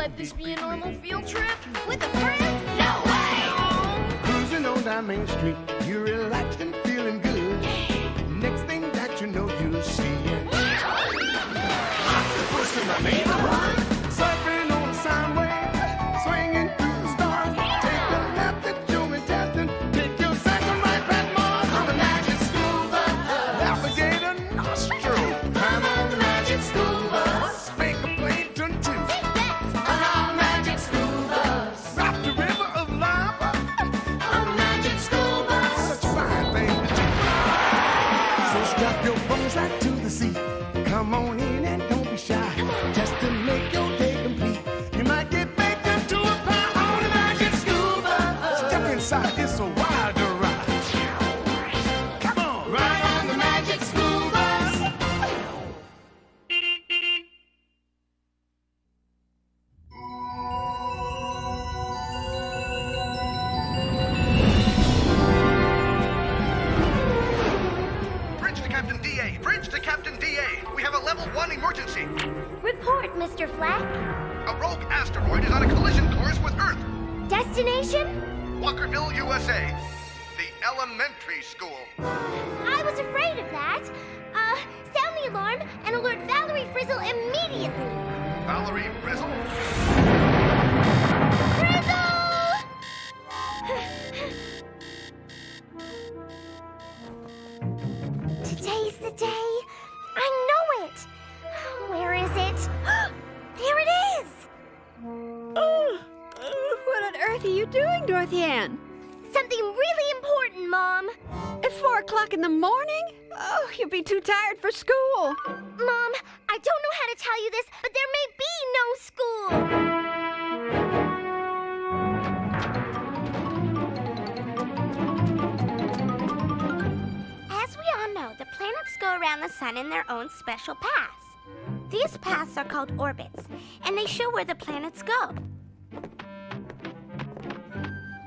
let this be a normal field trip? With a friend? No way! Cruising on down Main Street, you're relaxed and feeling good. Next thing that you know, you're seeing octopus in the neighborhood, surfing on the sound wave, swinging through the stars. Take a left at Joe and Teston, take your second right back Mars on the magic school bus. Alligator nostril, climb on the magic school bus. Make a plane to two, on our magic school bus. Rock the river of lava, on the magic school bus. Such a fine thing to do. So strap your bones right to the seat. Come on in and don't be shy. Just to make your day complete, you might get baked into a pie on the magic school bus. Step inside, it's a wilder ride. Come on, ride on the magic school bus. Bridge to Captain DA! Bridge to Captain DA! We have a level 1 emergency! Report, Mr. Flack. A rogue asteroid is on a collision course with Earth! Destination? Walkerville, USA. The elementary school. I was afraid of that. Sound the alarm and alert Valerie Frizzle immediately. Valerie Frizzle? Frizzle! Today's the day. I know it. Where is it? There it is. What on earth are you doing, Dorothy Ann? Something really important, Mom. At 4 o'clock in the morning? Oh, you'll be too tired for school. Mom, I don't know how to tell you this, but there may be no school. As we all know, the planets go around the sun in their own special paths. These paths are called orbits, and they show where the planets go.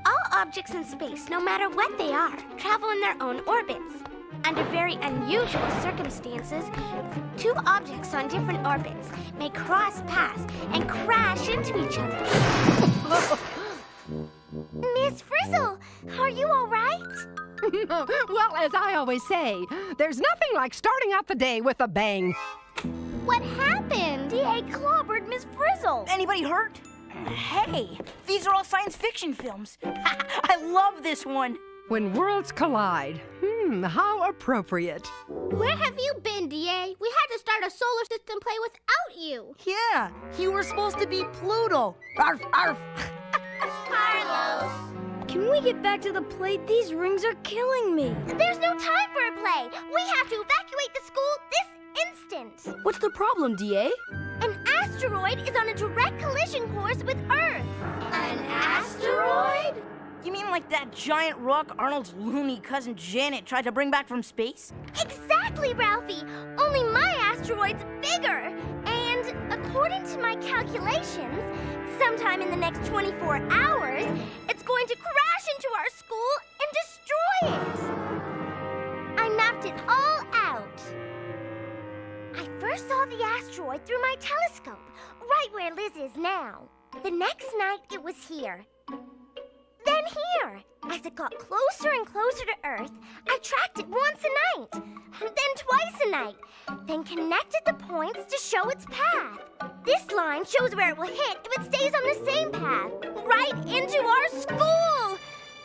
All objects in space, no matter what they are, travel in their own orbits. Under very unusual circumstances, two objects on different orbits may cross paths and crash into each other. Miss Frizzle, are you all right? Well, as I always say, there's nothing like starting out the day with a bang. What happened? DA clobbered Miss Frizzle. Anybody hurt? Hey, these are all science fiction films. I love this one. When worlds collide. How appropriate. Where have you been, DA? We had to start a solar system play without you. Yeah, you were supposed to be Pluto. Arf, arf. Carlos. Can we get back to the plate? These rings are killing me. There's no time for a play. We have to evacuate the school this instant. What's the problem, DA? An asteroid is on a direct collision course with Earth. An asteroid? You mean like that giant rock Arnold's loony cousin Janet tried to bring back from space? Exactly, Ralphie. Only my asteroid's bigger. And according to my calculations, sometime in the next 24 hours, it's going to crash into our school and destroy it. I mapped it all out. I first saw the asteroid through my telescope, right where Liz is now. The next night, it was here. Then here. As it got closer and closer to Earth, I tracked it once a night, then twice a night, then connected the points to show its path. This line shows where it will hit if it stays on the same path, right into our school!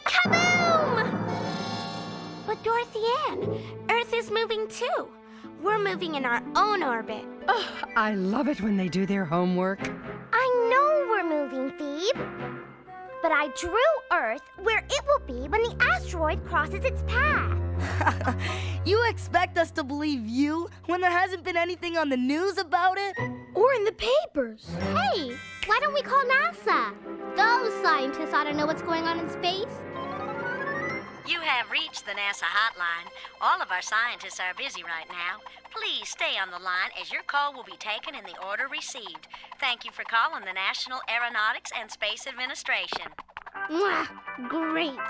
Kaboom! But Dorothy Ann, Earth is moving too. We're moving in our own orbit. Oh, I love it when they do their homework. I know we're moving, Phoebe. But I drew Earth where it will be when the asteroid crosses its path. You expect us to believe you when there hasn't been anything on the news about it? Or in the papers. Hey, why don't we call NASA? Those scientists ought to know what's going on in space. You have reached the NASA hotline. All of our scientists are busy right now. Please stay on the line as your call will be taken in the order received. Thank you for calling the National Aeronautics and Space Administration. Mwah, great.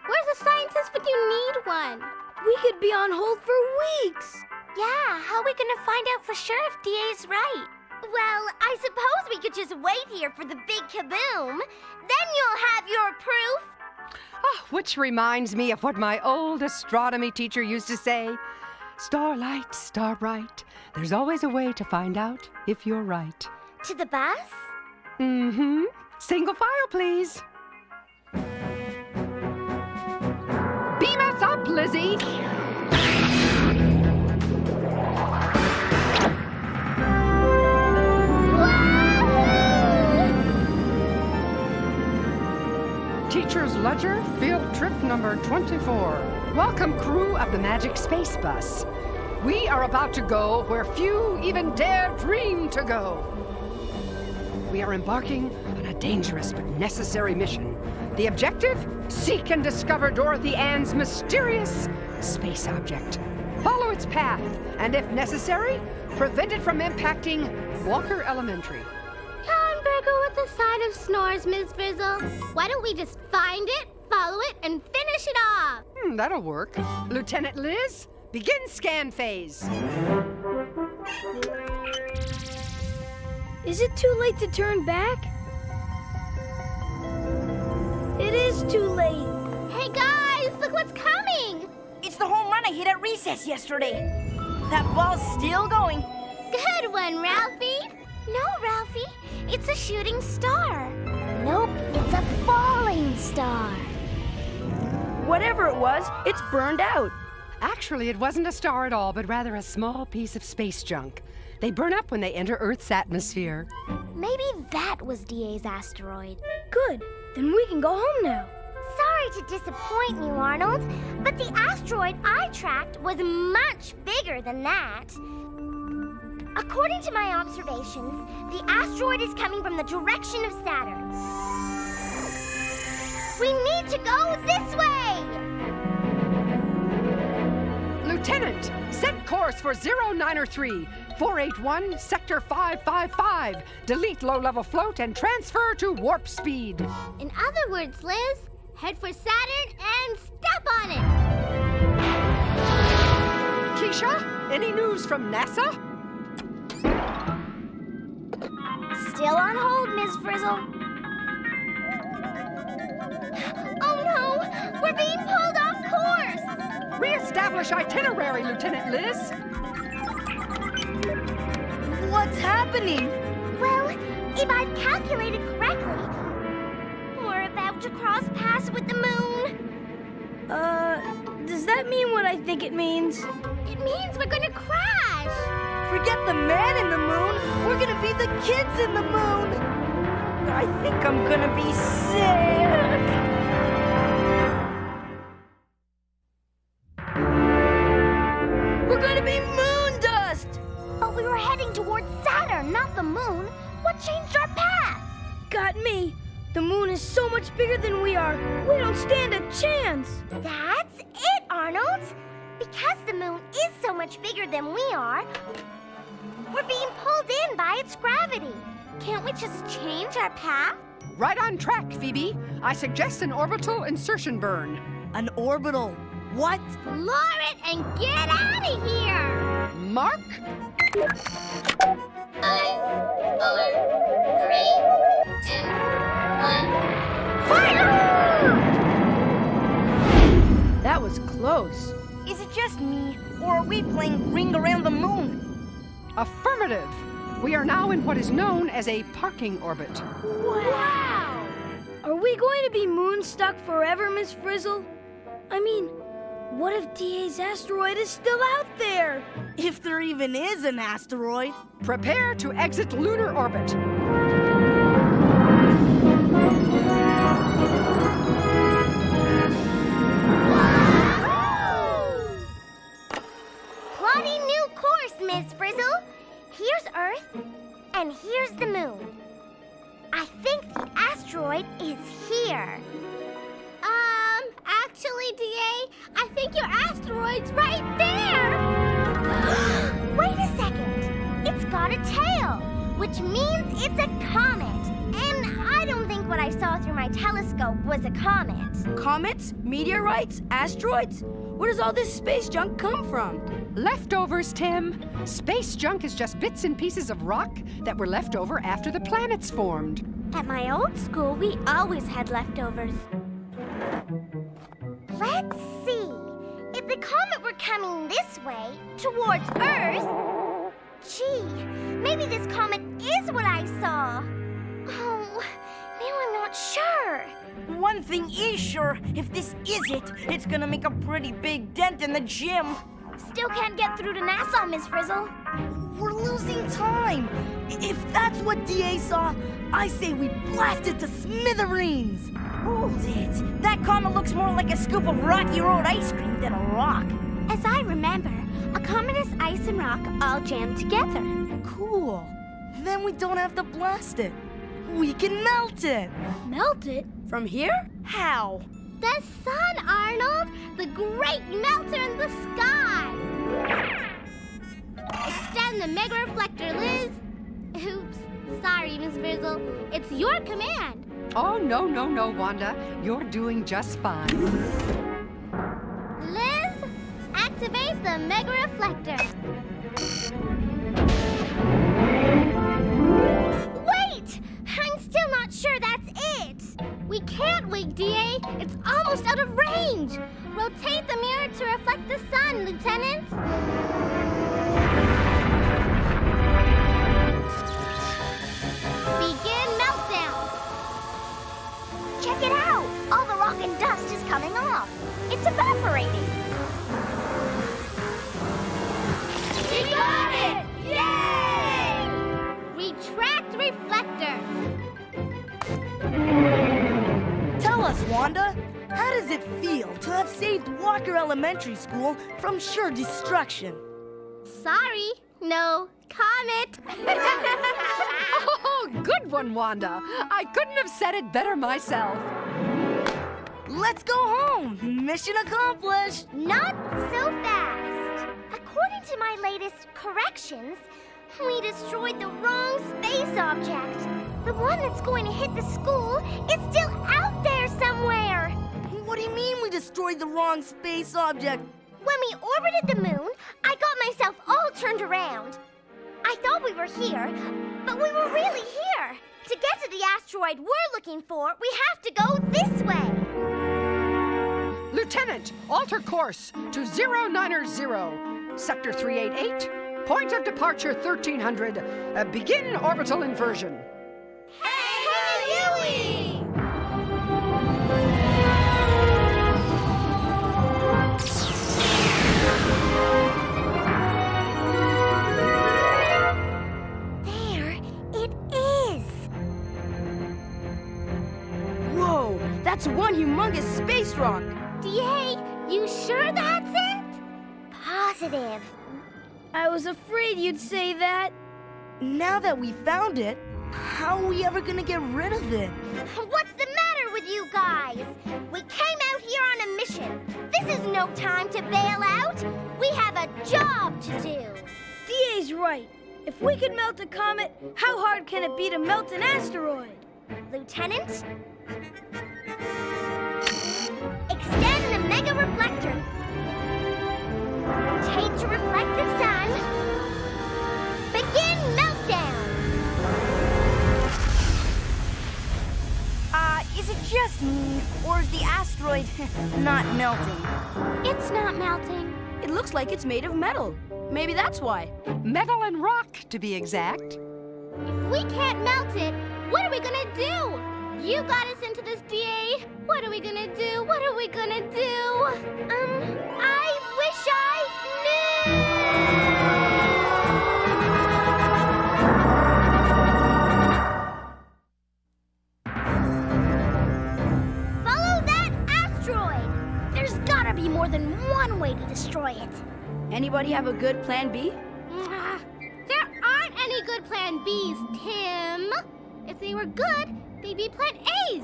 Where's a scientist when you need one? We could be on hold for weeks. Yeah, how are we going to find out for sure if DA's right? Well, I suppose we could just wait here for the big kaboom. Then you'll have your proof. Oh, which reminds me of what my old astronomy teacher used to say. Starlight, star bright, there's always a way to find out if you're right. To the bus? Mm-hmm. Single file, please. Beam us up, Lizzie. Teacher's Ledger, field trip number 24. Welcome, crew of the Magic Space Bus. We are about to go where few even dare dream to go. We are embarking on a dangerous but necessary mission. The objective? Seek and discover Dorothy Ann's mysterious space object. Follow its path, and if necessary, prevent it from impacting Walker Elementary. Hamburger with a side of s'nores, Ms. Frizzle. Why don't we just find it, follow it, and finish it off? That'll work. Lieutenant Liz, begin scan phase. Is it too late to turn back? It is too late. Hey guys, look what's coming! It's the home run I hit at recess yesterday. That ball's still going. Good one, Ralphie. No, Ralphie, it's a shooting star. Nope, it's a falling star. Whatever it was, it's burned out. Actually, it wasn't a star at all, but rather a small piece of space junk. They burn up when they enter Earth's atmosphere. Maybe that was DA's asteroid. Good. Then we can go home now. Sorry to disappoint you, Arnold, but the asteroid I tracked was much bigger than that. According to my observations, the asteroid is coming from the direction of Saturn. We need to go this way! Lieutenant, set course for 093, 481, Sector 555. Delete low-level float and transfer to warp speed. In other words, Liz, head for Saturn and step on it! Keisha, any news from NASA? Still on hold, Ms. Frizzle. Oh no! We're being pulled off course! Re-establish itinerary, Lieutenant Liz. What's happening? Well, if I've calculated correctly, we're about to cross paths with the moon. Does that mean what I think it means? It means we're gonna crash! Forget the man in the moon. We're gonna be the kids in the moon. I think I'm gonna be sick. We're gonna be moon dust. But we were heading towards Saturn, not the moon. What changed our path? Got me. The moon is so much bigger than we are. We don't stand a chance. That's it, Arnold. Because the moon is so much bigger than we are, we're being pulled in by its gravity. Can't we just change our path? Right on track, Phoebe. I suggest an orbital insertion burn. An orbital. What? Lower it and get out of here! Mark. 5, 4, 3, 2, 1. Fire! That was close. Is it just me, or are we playing Ring Around the Moon? Affirmative. We are now in what is known as a parking orbit. Wow! Are we going to be moon stuck forever, Miss Frizzle? I mean, what if DA's asteroid is still out there? If there even is an asteroid. Prepare to exit lunar orbit. Plotting new course, Miss Frizzle. Here's Earth, and here's the moon. I think the asteroid is here. Actually, DA, I think your asteroid's right there. Wait a second. It's got a tail, which means it's a comet. And I don't think what I saw through my telescope was a comet. Comets? Meteorites? Asteroids? Where does all this space junk come from? Leftovers, Tim. Space junk is just bits and pieces of rock that were left over after the planets formed. At my old school, we always had leftovers. Let's see. If the comet were coming this way, towards Earth... Gee, maybe this comet is what I saw. Oh, now I'm not sure. One thing is sure, if this is it, it's gonna make a pretty big dent in the gym. Still can't get through to NASA, Miss Frizzle. We're losing time. If that's what DA saw, I say we blast it to smithereens. Hold it. That comet looks more like a scoop of Rocky Road ice cream than a rock. As I remember, a comet is ice and rock all jammed together. Cool. Then we don't have to blast it. We can melt it. Melt it? From here? How? The sun, Arnold! The great melter in the sky! Extend the mega reflector, Liz. Oops. Sorry, Miss Frizzle. It's your command. Oh, no, Wanda. You're doing just fine. Liz, activate the mega reflector. Wait! I'm still not sure that's it. We can't wait, DA. It's almost out of range. Rotate the mirror to reflect the sun, Lieutenant. Begin meltdown. Check it out. All the rock and dust is coming off. It's evaporating. We got it! Yay! Retract reflector. Tell us, Wanda. How does it feel to have saved Walker Elementary School from sure destruction? Sorry, no comet. Oh, good one, Wanda. I couldn't have said it better myself. Let's go home. Mission accomplished. Not so fast. According to my latest corrections, we destroyed the wrong space object. The one that's going to hit the school is still out there somewhere. What do you mean we destroyed the wrong space object? When we orbited the moon, I got myself all turned around. I thought we were here, but we were really here. To get to the asteroid we're looking for, we have to go this way. Lieutenant, alter course to 090, Sector 388, point of departure 1300. Begin orbital inversion. Hey, Huey! There it is. Whoa, that's one humongous space rock. DA, you sure that's it? Positive. I was afraid you'd say that. Now that we found it, how are we ever gonna get rid of it? What's the matter with you guys? We came out here on a mission. This is no time to bail out. We have a job to do. DA's right. If we can melt a comet, how hard can it be to melt an asteroid? Lieutenant? Extend the mega reflector. Rotate to reflect the sun. Begin meltdown. Is it just me, or is the asteroid not melting? It's not melting. It looks like it's made of metal. Maybe that's why. Metal and rock, to be exact. If we can't melt it, what are we gonna do? You got us into this, DA. What are we gonna do? What are we gonna do? I wish I knew! Follow that asteroid! There's gotta be more than one way to destroy it. Anybody have a good plan B? There aren't any good plan Bs, Tim. If they were good, they'd be plan As.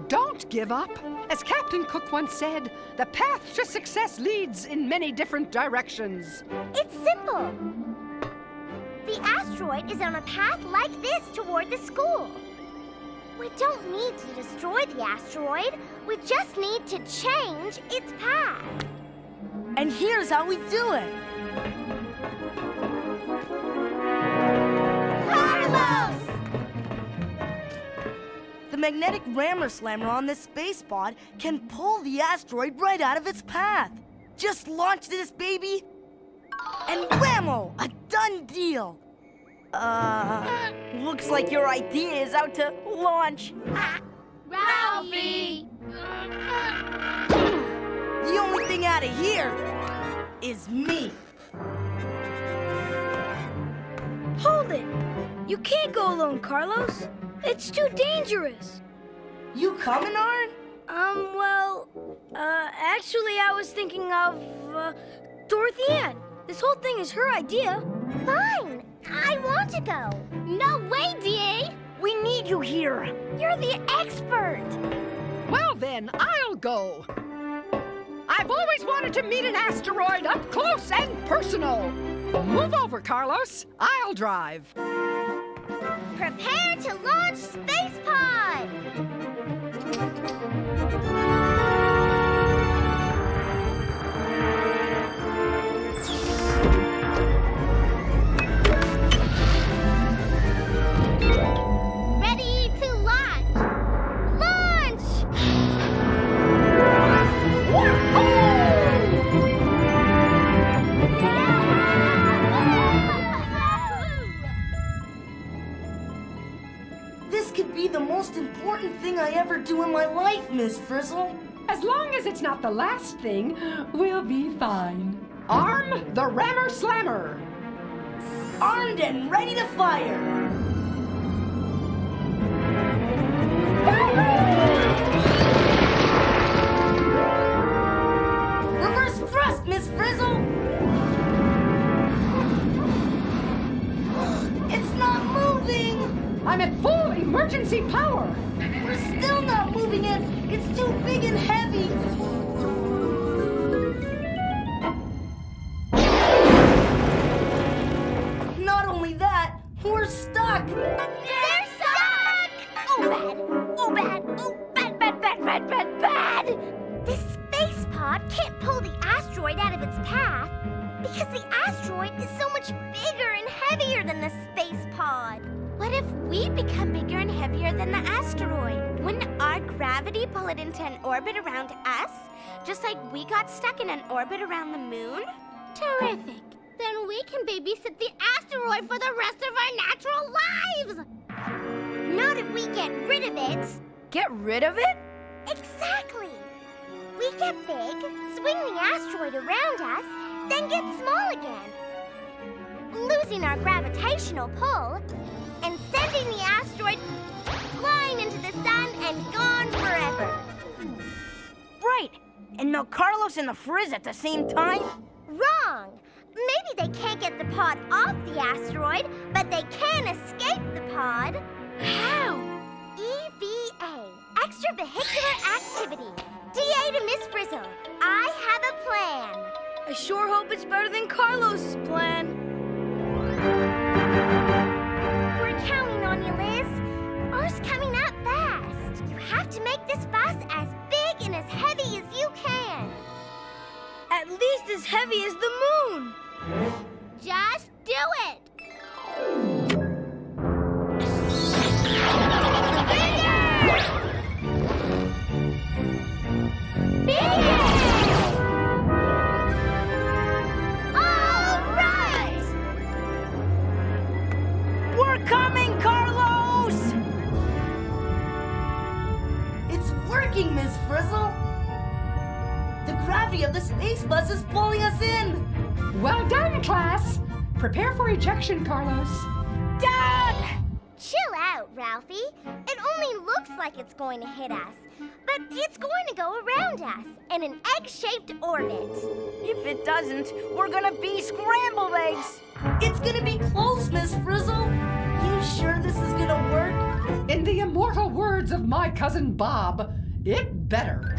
Don't give up. As Captain Cook once said, the path to success leads in many different directions. It's simple. The asteroid is on a path like this toward the school. We don't need to destroy the asteroid. We just need to change its path. And here's how we do it. magnetic rammer slammer on this space pod can pull the asteroid right out of its path. Just launch this baby, and whammo! A done deal! Looks like your idea is out to launch. Ralphie! The only thing out of here is me. Hold it! You can't go alone, Carlos. It's too dangerous. You coming, Arn? Actually, I was thinking of, Dorothy Ann. This whole thing is her idea. Fine! I want to go! No way, D.A.! We need you here. You're the expert! Well then, I'll go. I've always wanted to meet an asteroid up close and personal. Move over, Carlos. I'll drive. Prepare to launch Space Pod! Ready to launch! Launch! This could be the most important thing I ever do in my life, Miss Frizzle. As long as it's not the last thing, we'll be fine. Arm the rammer slammer. Armed and ready to fire. Reverse thrust, Miss Frizzle. It's not moving. I'm at full emergency power. We're still not moving it. It's too big and heavy. Not only that, we're stuck. They're stuck! Oh, bad! Oh, bad! Oh, bad, bad, bad, bad, bad, bad! This space pod can't pull the asteroid out of its path because the asteroid is so much bigger and heavier than the space pod. What if we become bigger and heavier than the asteroid? Wouldn't our gravity pull it into an orbit around us, just like we got stuck in an orbit around the moon? Terrific. Then we can babysit the asteroid for the rest of our natural lives! Not if we get rid of it. Get rid of it? Exactly. We get big, swing the asteroid around us, then get small again. Losing our gravitational pull and sending the asteroid flying into the sun and gone forever. Right. And melt Carlos and the Frizz at the same time? Wrong. Maybe they can't get the pod off the asteroid, but they can escape the pod. How? EVA, extravehicular activity. DA to Miss Frizzle, I have a plan. I sure hope it's better than Carlos's plan. We're counting on you, Liz. Ours coming up fast. You have to make this bus as big and as heavy as you can. At least as heavy as the moon. Just do it. Bigger! All right! We're coming, Carlos! It's working, Miss Frizzle. The gravity of the space bus is pulling us in. Well done, class. Prepare for ejection, Carlos. Dad! Chill out, Ralphie. It only looks like it's going to hit us, but it's going to go around us in an egg-shaped orbit. If it doesn't, we're gonna be scrambled eggs. It's gonna be close, Miss Frizzle. You sure this is gonna work? In the immortal words of my cousin Bob, it better.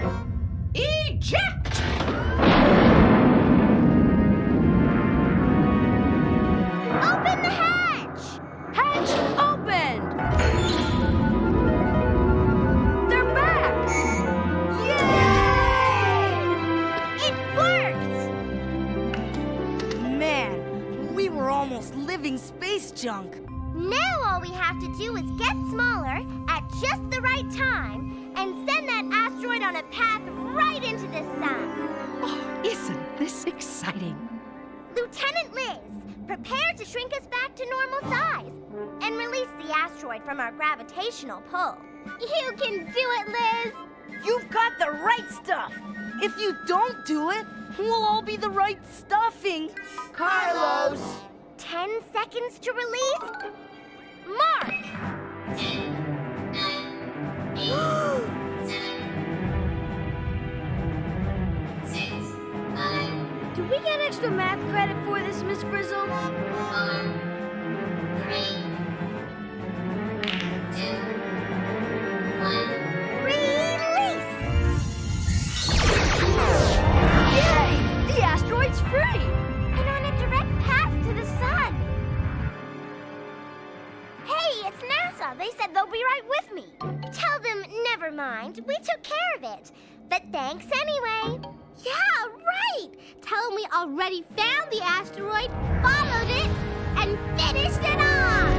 Eject! Open the hatch! Hatch opened! They're back! Yay! It worked! Man, we were almost living space space junk. Now all we have to do is get smaller at just the right time and send that asteroid on a path right into the sun. Oh, isn't this exciting? Lieutenant Liz, prepare to shrink us back to normal size and release the asteroid from our gravitational pull. You can do it, Liz! You've got the right stuff. If you don't do it, we'll all be the right stuffing. Carlos! 10 seconds to release. Mark! Do we get extra math credit for this, Miss Frizzle? 3, 2, 1. Release! Yay! The asteroid's free! And on a direct path to the sun. Hey, it's NASA. They said they'll be right with me. Tell them, never mind. We took care of it. But thanks anyway. Yeah, right. Tell them we already found the asteroid, followed it, and finished it off.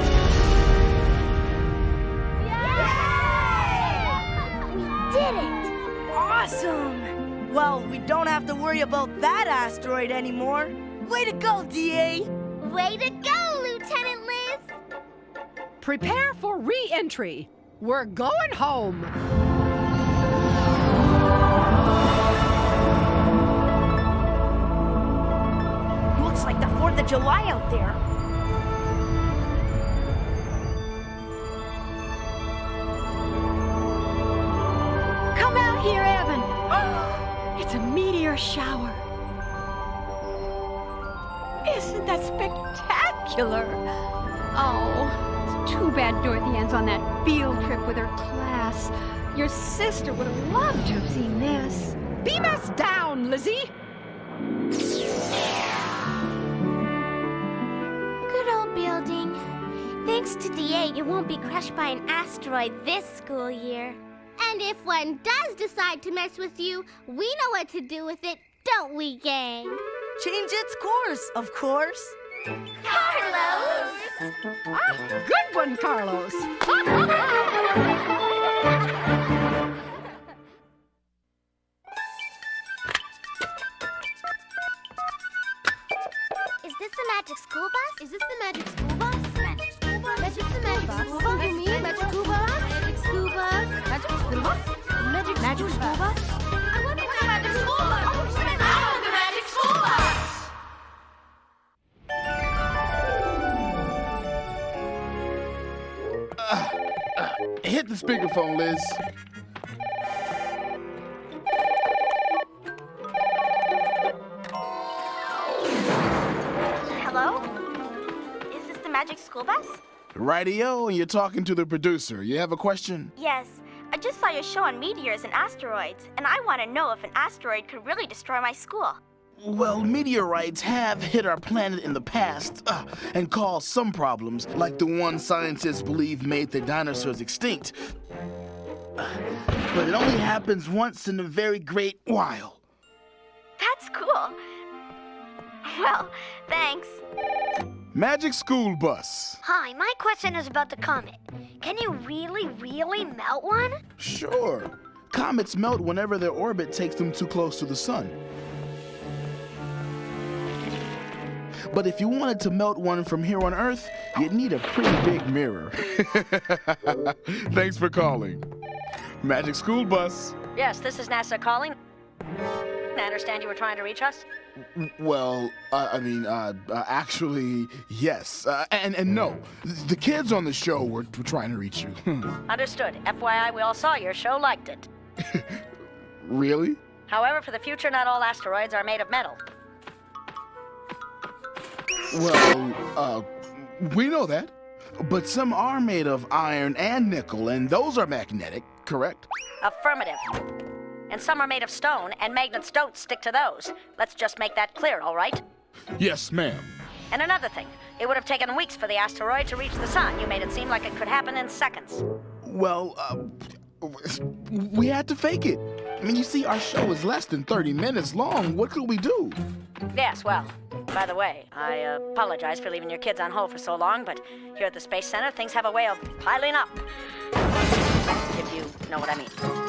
Yay! We did it! Awesome! Well, we don't have to worry about that asteroid anymore. Way to go, DA! Way to go, Lieutenant Liz. Prepare for re-entry. We're going home. Looks like the 4th of July out there. Come out here, Evan. It's a meteor shower. Isn't that spectacular? Oh, it's too bad Dorothy ends on that field trip with her class. Your sister would have loved to have seen this. Beam us down, Lizzie. Good old building. Thanks to DA, it won't be crushed by an asteroid this school year. And if one does decide to mess with you, we know what to do with it, don't we, gang? Change its course, of course. Carlos! Good one, Carlos. Is this the magic school bus? Is this the magic school bus? Magic school bus? Is this the magic school bus? You mean magic school bus? Magic school bus? Magic school bus? Magic school bus? I wonder what the magic school bus? Oh, the magic school bus! Hit the speakerphone, Liz. Hello? Is this the magic school bus? Radio, and you're talking to the producer. You have a question? Yes, I just saw your show on meteors and asteroids, and I want to know if an asteroid could really destroy my school. Well, meteorites have hit our planet in the past and caused some problems, like the one scientists believe made the dinosaurs extinct. But it only happens once in a very great while. That's cool. Well, thanks. Magic School Bus. Hi, my question is about the comet. Can you really melt one? Sure. Comets melt whenever their orbit takes them too close to the sun. But if you wanted to melt one from here on Earth, you'd need a pretty big mirror. Thanks for calling. Magic School Bus. Yes, this is NASA calling. I understand you were trying to reach us? Well, actually, yes. And no. The kids on the show were trying to reach you. Understood. FYI, we all saw your show, liked it. Really? However, for the future, not all asteroids are made of metal. Well, we know that. But some are made of iron and nickel, and those are magnetic, correct? Affirmative. And some are made of stone, and magnets don't stick to those. Let's just make that clear, all right? Yes, ma'am. And another thing, it would have taken weeks for the asteroid to reach the sun. You made it seem like it could happen in seconds. Well, we had to fake it. I mean, you see, our show is less than 30 minutes long. What could we do? Yes, well, By the way, I apologize for leaving your kids on hold for so long, but here at the Space Center, things have a way of piling up. If you know what I mean.